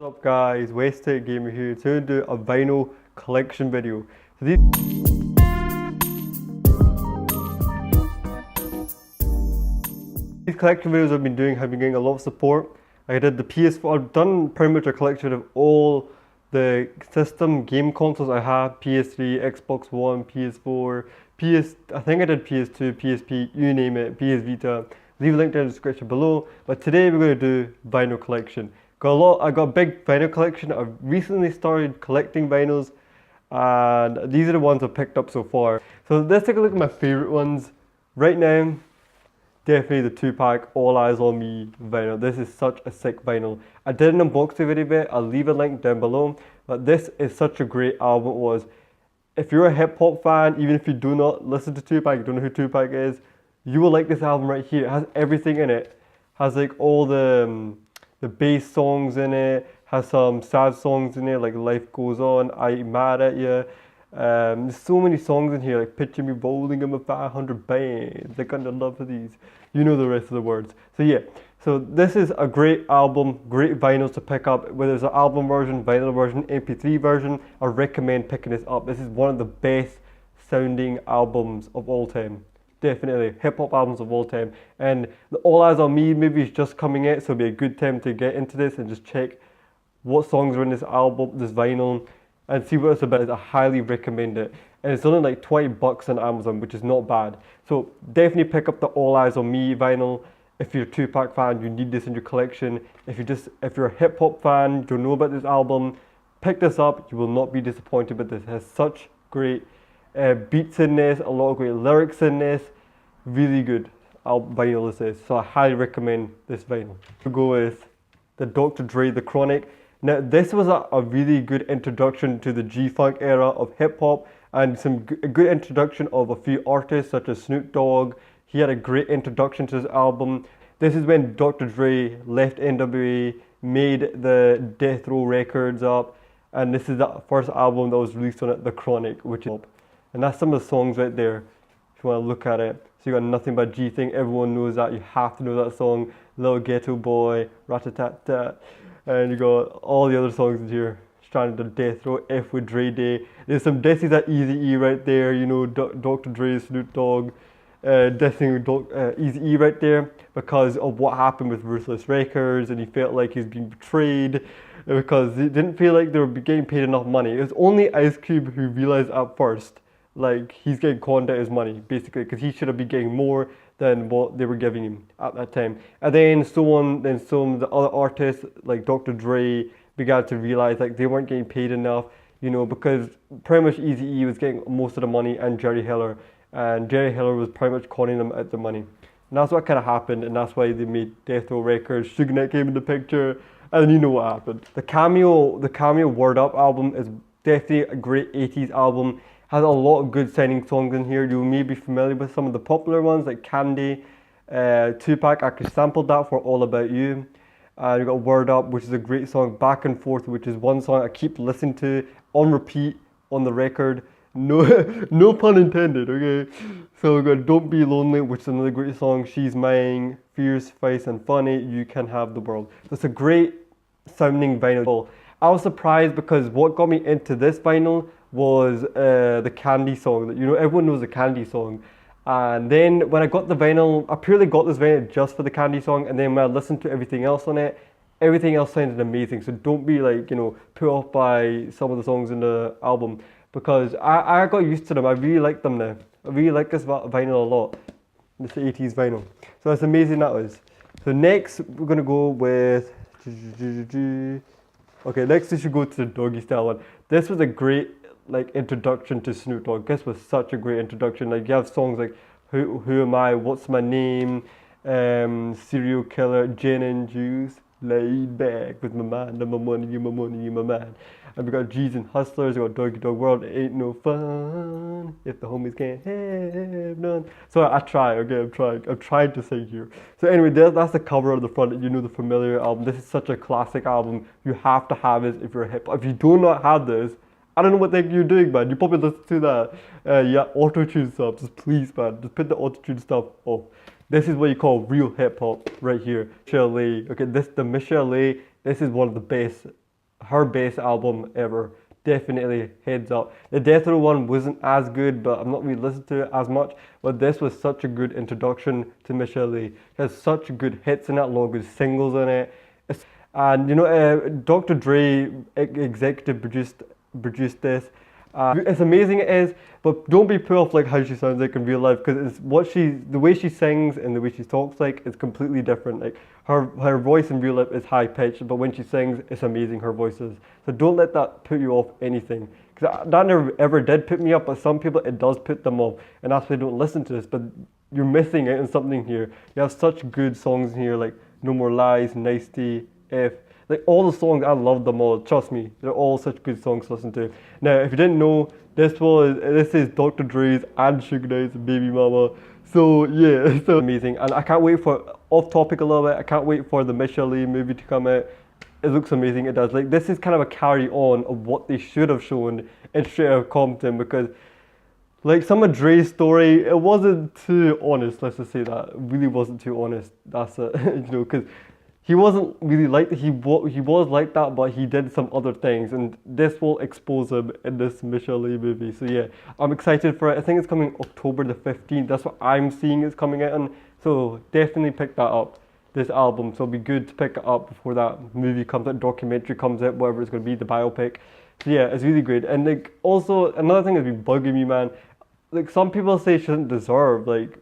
What's up guys, Westtech Gamer here. Today I'm doing a vinyl collection video. So these collection videos I've been doing have been getting a lot of support. I did the PS4, I've done pretty much a collection of all the system game consoles I have. PS3, Xbox One, PS4, I think I did PS2, PSP, you name it, PS Vita. Leave a link down in the description below. But today we're going to do vinyl collection. I got a big vinyl collection. I've recently started collecting vinyls, and these are the ones I've picked up so far. So let's take a look at my favorite ones. Right now, definitely the Tupac All Eyes on Me vinyl. This is such a sick vinyl. I did an unboxing video of it. I'll leave a link down below. But this is such a great album. It was. If you're a hip hop fan, even if you do not listen to Tupac, you don't know who Tupac is, you will like this album right here. It has everything in it. It has like all the bass songs in it, has some sad songs in it like Life Goes On, I Ain't Mad at Ya. There's so many songs in here, like Picture Me Rolling in my 500 bands, like under love for these. You know the rest of the words. So yeah, so this is a great album, great vinyls to pick up. Whether it's an album version, vinyl version, MP3 version, I recommend picking this up. This is one of the best sounding albums of all time. Definitely hip hop albums of all time, and the All Eyes on Me movie is just coming out, so it'll be a good time to get into this and just check what songs are in this album, this vinyl, and see what it's about. I highly recommend it, and it's only like $20 on Amazon, which is not bad. So definitely pick up the All Eyes on Me vinyl. If you're a Tupac fan, you need this in your collection. If you're a hip hop fan, don't know about this album, pick this up. You will not be disappointed. But this has such great beats in this, a lot of great lyrics in this. Really good vinyl this is, so I highly recommend this vinyl. We'll go with the Dr. Dre, The Chronic. Now this was a really good introduction to the G-Funk era of hip hop, and a good introduction of a few artists such as Snoop Dogg. He had a great introduction to this album. This is when Dr. Dre left NWA, made the Death Row Records up, and this is the first album that was released on it, The Chronic, which is, and that's some of the songs right there if you want to look at it. So you got Nothing But G Thing, everyone knows that, you have to know that song. Little Ghetto Boy, Rat-a-tat-tat, and you got all the other songs in here. Stranded on Death Row, F with Dre Day. There's some Dessies at Eazy-E right there, you know, Dr. Dre, Snoop Dogg, Eazy-E right there, because of what happened with Ruthless Records, and he felt like he's being betrayed, because he didn't feel like they were getting paid enough money. It was only Ice Cube who realized at first, like, he's getting conned out his money, basically, because he should have been getting more than what they were giving him at that time. And then some of the other artists, like Dr. Dre, began to realize like they weren't getting paid enough, you know, because pretty much Eazy-E was getting most of the money, and Jerry Heller was pretty much conning them out the money. And that's what kind of happened, and that's why they made Death Row Records. Suge Knight came in the picture, and you know what happened. The Cameo Word Up album is definitely a great 80s album. Has a lot of good sounding songs in here. You may be familiar with some of the popular ones like Candy, Tupac actually sampled that for All About You. You got Word Up, which is a great song. Back and Forth, which is one song I keep listening to on repeat on the record. No, no pun intended, okay? So we got Don't Be Lonely, which is another great song. She's Mine, Fierce, Face and Funny, You Can Have the World. So it's a great sounding vinyl. I was surprised because what got me into this vinyl was the Candy song. You know, everyone knows the Candy song. And then when I got the vinyl, I purely got this vinyl just for the Candy song, and then when I listened to everything else on it, everything else sounded amazing. So don't be like, you know, put off by some of the songs in the album, because I got used to them. I really like them now. I really like this vinyl a lot. This 80s vinyl. So that's amazing that was. So next we're gonna go with, okay, next we should go to the Doggy Style one. This was a great like introduction to Snoop Dogg. This was such a great introduction. Like you have songs like Who Am I, What's My Name, Serial Killer, Gin and Juice, Laid Back with my mind and my money, you my man. And we got G's and Hustlers, we got Doggy Dog World, It Ain't No Fun if the homies can't have none. So I try, okay, I'm trying to sing here. So anyway, that's the cover of the front. You know, the familiar album. This is such a classic album. You have to have it if you're a hip hop. If you do not have this, I don't know what the heck you're doing, man. You probably listen to that. Yeah, auto-tune stuff. Just please, man. Just put the auto-tune stuff off. This is what you call real hip-hop right here. Michel'le. Okay, the Michel'le, this is one of the best her best album ever. Definitely heads up. The Death Row one wasn't as good, but I'm not really listening to it as much. But this was such a good introduction to Michel'le. It has such good hits in it, a lot of good singles in it. And you know, Dr. Dre executive produced this. It's amazing it is, but don't be put off like how she sounds like in real life, because it's the way she sings and the way she talks like is completely different. Like her voice in real life is high pitched, but when she sings, it's amazing. Her voice is. So don't let that put you off anything, because that never ever did put me up. But some people it does put them off, and that's why they don't listen to this. But you're missing out on something here. You have such good songs in here, like No More Lies, Nice Tea, F. Like all the songs, I love them all. Trust me, they're all such good songs to listen to. Now, if you didn't know, this is Dr. Dre's and Suge Knight's Baby Mama. So yeah, so amazing, and I can't wait for, off topic a little bit, I can't wait for the Michel'le movie to come out. It looks amazing. It does. Like this is kind of a carry on of what they should have shown in Straight Outta Compton, because like some of Dre's story, it wasn't too honest. Let's just say that it really wasn't too honest. That's it, you know, because he wasn't really like he was like that, but he did some other things, and this will expose him in this Michel'le movie. So yeah, I'm excited for it. I think it's coming October the 15th. That's what I'm seeing it's coming out on. So definitely pick that up, this album. So it'll be good to pick it up before that movie comes out, documentary comes out, whatever it's going to be, the biopic. So yeah, it's really great. And like also another thing that's been bugging me, man. Like some people say she doesn't deserve like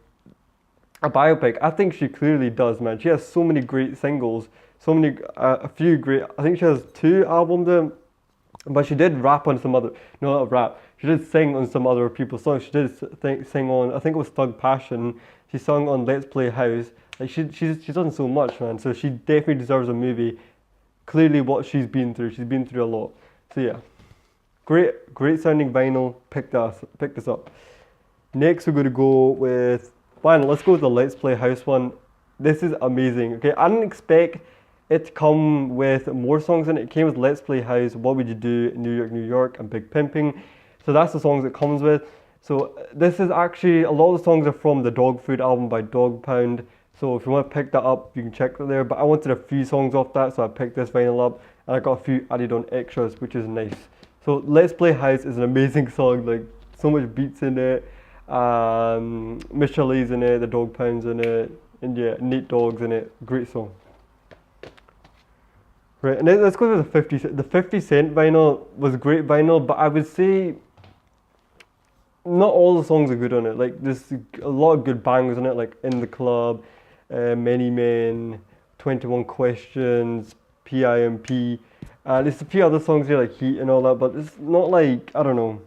a biopic. I think she clearly does, man. She has so many great singles, so many, a few great. I think she has 2 albums in, but she did rap on some other. No, not rap. She did sing on some other people's songs. She did sing on. I think it was Thug Passion. She sung on Let's Play House. Like she's done so much, man. So she definitely deserves a movie. Clearly, what she's been through. She's been through a lot. So yeah, great sounding vinyl. Pick this up. Next, we're gonna go with. Fine, let's go with the Let's Play House one. This is amazing. Okay, I didn't expect it to come with more songs in it. It came with Let's Play House, What Would You Do, New York, New York, and Big Pimping. So that's the songs it comes with. So this is actually, a lot of the songs are from the Dog Food album by Dog Pound. So if you want to pick that up, you can check it there. But I wanted a few songs off that, so I picked this vinyl up. And I got a few added on extras, which is nice. So Let's Play House is an amazing song. Like, so much beats in it. Michel'le's in it, the Dog Pound's in it, and yeah, Nate Dogg's in it. Great song. Right, and then let's go to the 50 Cent. The 50 Cent vinyl was great vinyl, but I would say not all the songs are good on it. Like there's a lot of good bangers on it, like In the Club, Many Men, 21 Questions, PIMP. There's a few other songs here like Heat and all that, but it's not like, I don't know,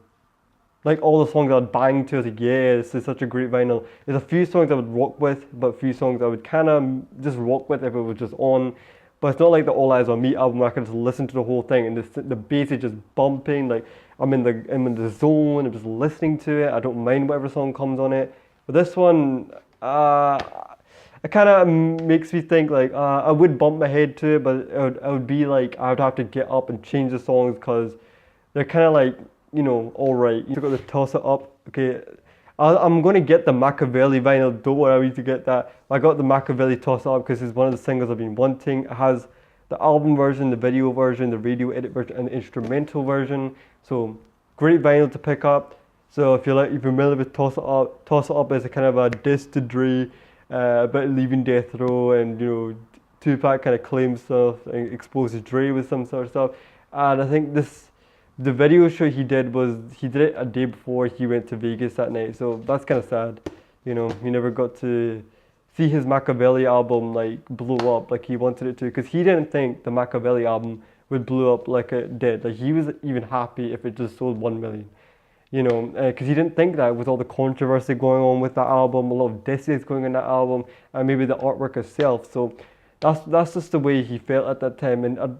like all the songs I'd bang to. I was like, yeah, this is such a great vinyl. There's a few songs I would rock with, but a few songs I would kind of just rock with if it was just on. But it's not like the All Eyes on Me album where I can just listen to the whole thing and the bass is just bumping. Like I'm in the zone. I'm just listening to it. I don't mind whatever song comes on it. But this one, it kind of makes me think like I would bump my head to it, but I would be like I would have to get up and change the songs because they're kind of like, you know, alright. You got to toss it up. Okay, I'm going to get the Michel'le vinyl. Don't worry, I need to get that. I got the Michel'le toss up because it's one of the singles I've been wanting. It has the album version, the video version, the radio edit version, and the instrumental version. So great vinyl to pick up. So if you're familiar with Toss It Up is a kind of a diss to Dre, about leaving Death Row, and you know, Tupac kind of claims stuff and exposes Dre with some sort of stuff. And I think the video shoot he did it a day before he went to Vegas that night, so that's kind of sad. You know, he never got to see his Michel'le album like blow up like he wanted it to, because he didn't think the Michel'le album would blow up like it did. Like he was even happy if it just sold 1 million. You know, because he didn't think that with all the controversy going on with that album, a lot of disses going on that album, and maybe the artwork itself. So that's just the way he felt at that time, and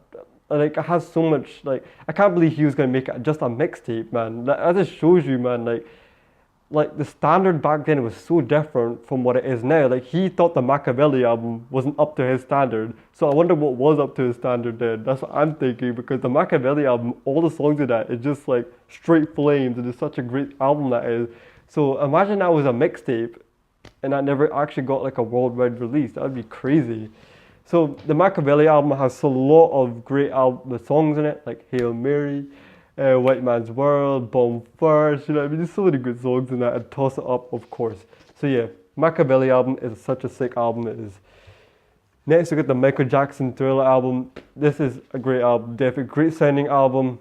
like it has so much, like I can't believe he was gonna make it just a mixtape, man. That just shows you, man, like the standard back then was so different from what it is now. Like he thought the Michel'le album wasn't up to his standard, so I wonder what was up to his standard then. That's what I'm thinking, because the Michel'le album, all the songs in that is just like straight flames, and it's such a great album that is. So imagine that was a mixtape and that never actually got like a worldwide release. That would be crazy. So the Michel'le album has a lot of great songs in it, like Hail Mary, White Man's World, Bomb First, you know what I mean? There's so many good songs in that, and Toss It Up, of course. So yeah, Michel'le album is such a sick album, it is. Next we got the Michael Jackson Thriller album. This is a great album, definitely great sounding album.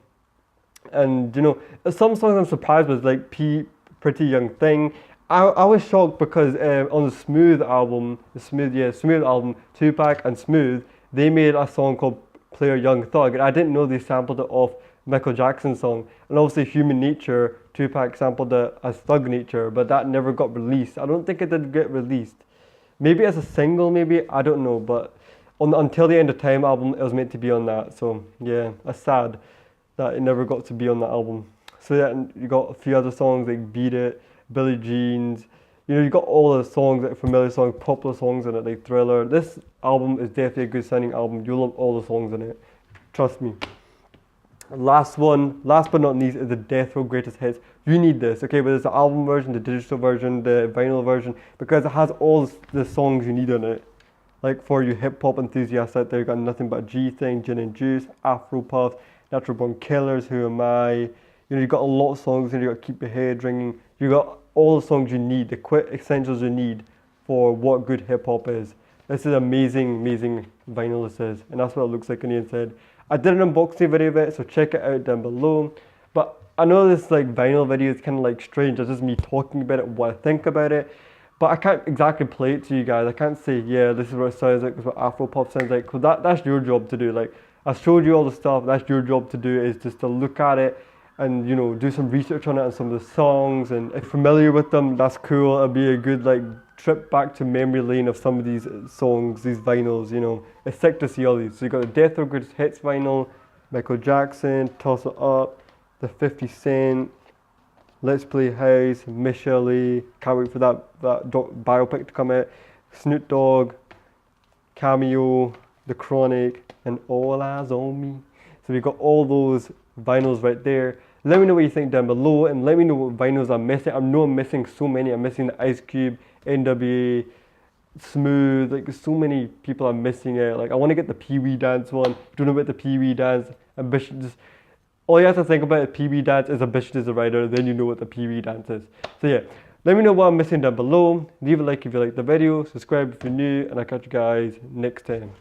And you know, some songs I'm surprised with, like Pretty Young Thing. I was shocked because on the Smooth album, Smooth album, Tupac and Smooth, they made a song called Play a Young Thug, and I didn't know they sampled it off Michael Jackson's song. And obviously Human Nature, Tupac sampled it as Thug Nature, but that never got released. I don't think it did get released. Maybe as a single, maybe, I don't know, but on the Until the End of Time album, it was meant to be on that, so yeah, that's sad that it never got to be on that album. So yeah, and you got a few other songs like Beat It, Billie Jean's, you know, you got all the songs, like familiar songs, popular songs in it, like Thriller. This album is definitely a good sounding album. You'll love all the songs in it, trust me. Last but not least, is the Death Row Greatest Hits. You need this, okay? But there's the album version, the digital version, the vinyl version, because it has all the songs you need on it. Like for you hip hop enthusiasts out there, you got Nothing But G Thing, Gin and Juice, Afro Puff, Natural Born Killers, Who Am I? You know, you got a lot of songs, and you got Keep Your Head Ringing. You got all the songs you need, the quick essentials you need for what good hip hop is. This is amazing, amazing vinyl this is, and that's what it looks like on the inside. I did an unboxing video of it, so check it out down below. But I know this like vinyl video is kind of like strange, it's just me talking about it, what I think about it. But I can't exactly play it to you guys. I can't say, yeah, this is what it sounds like, this is what Afro Pop sounds like, because that's your job to do. Like, I showed you all the stuff, that's your job to do, is just to look at it and, you know, do some research on it and some of the songs, and if you're familiar with them, that's cool. It'll be a good like trip back to memory lane of some of these songs, these vinyls, you know. It's sick to see all these. So you got the Death Row Greatest Hits vinyl, Michael Jackson, Toss It Up, the 50 Cent, Let's Play House, Michel'le, can't wait for that biopic to come out, Snoop Dogg, Cameo, The Chronic, and All Eyes on Me. So we got all those vinyls right there. Let me know what you think down below, and let me know what vinyls I'm missing. I know I'm missing so many. I'm missing the Ice Cube, NWA, Smooth, like so many people I'm missing out. Like I want to get the Pee Wee Dance one. If you don't know about the Pee Wee Dance, Ambition, just all you have to think about is Pee Wee Dance is Ambition is a Writer, then you know what the Pee Wee Dance is. So yeah, let me know what I'm missing down below. Leave a like if you like the video, subscribe if you're new, and I'll catch you guys next time.